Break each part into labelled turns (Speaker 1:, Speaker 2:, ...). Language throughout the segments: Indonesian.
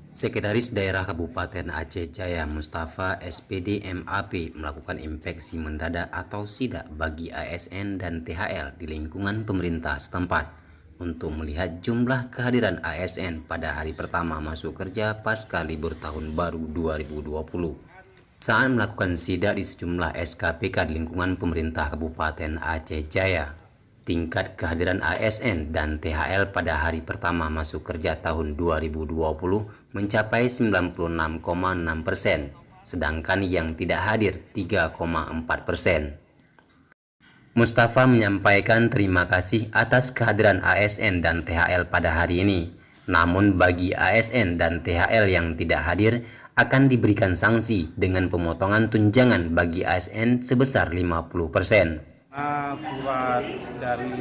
Speaker 1: Sekretaris Daerah Kabupaten Aceh Jaya Mustafa SPD MAP melakukan inspeksi mendadak atau sidak bagi ASN dan THL di lingkungan pemerintah setempat untuk melihat jumlah kehadiran ASN pada hari pertama masuk kerja pasca libur tahun baru 2020. Saat melakukan sidak di sejumlah SKPK di lingkungan pemerintah Kabupaten Aceh Jaya, tingkat kehadiran ASN dan THL pada hari pertama masuk kerja tahun 2020 mencapai 96,6%, sedangkan yang tidak hadir 3,4%. Mustafa menyampaikan terima kasih atas kehadiran ASN dan THL pada hari ini. Namun bagi ASN dan THL yang tidak hadir akan diberikan sanksi dengan pemotongan tunjangan bagi ASN sebesar 50%.
Speaker 2: Surat dari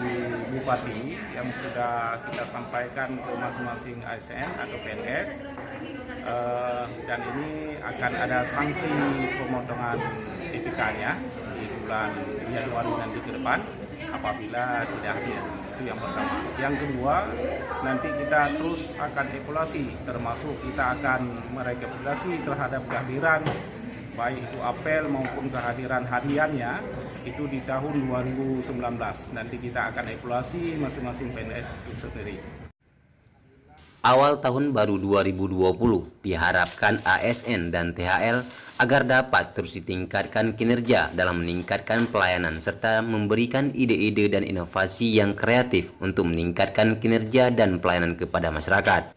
Speaker 2: Bupati yang sudah kita sampaikan ke masing-masing ASN atau PNS, dan ini akan ada sanksi pemotongan CPK-nya di bulan Januari nanti ke depan apabila tidak hadir. Itu yang pertama. Yang kedua, nanti kita terus akan evaluasi, termasuk kita akan merekapitulasi terhadap kehadiran baik itu apel maupun kehadiran hariannya itu di tahun 2019. Nanti kita akan evaluasi masing-masing PNS itu sendiri.
Speaker 1: Awal tahun baru 2020 diharapkan ASN dan THL agar dapat terus ditingkatkan kinerja dalam meningkatkan pelayanan serta memberikan ide-ide dan inovasi yang kreatif untuk meningkatkan kinerja dan pelayanan kepada masyarakat.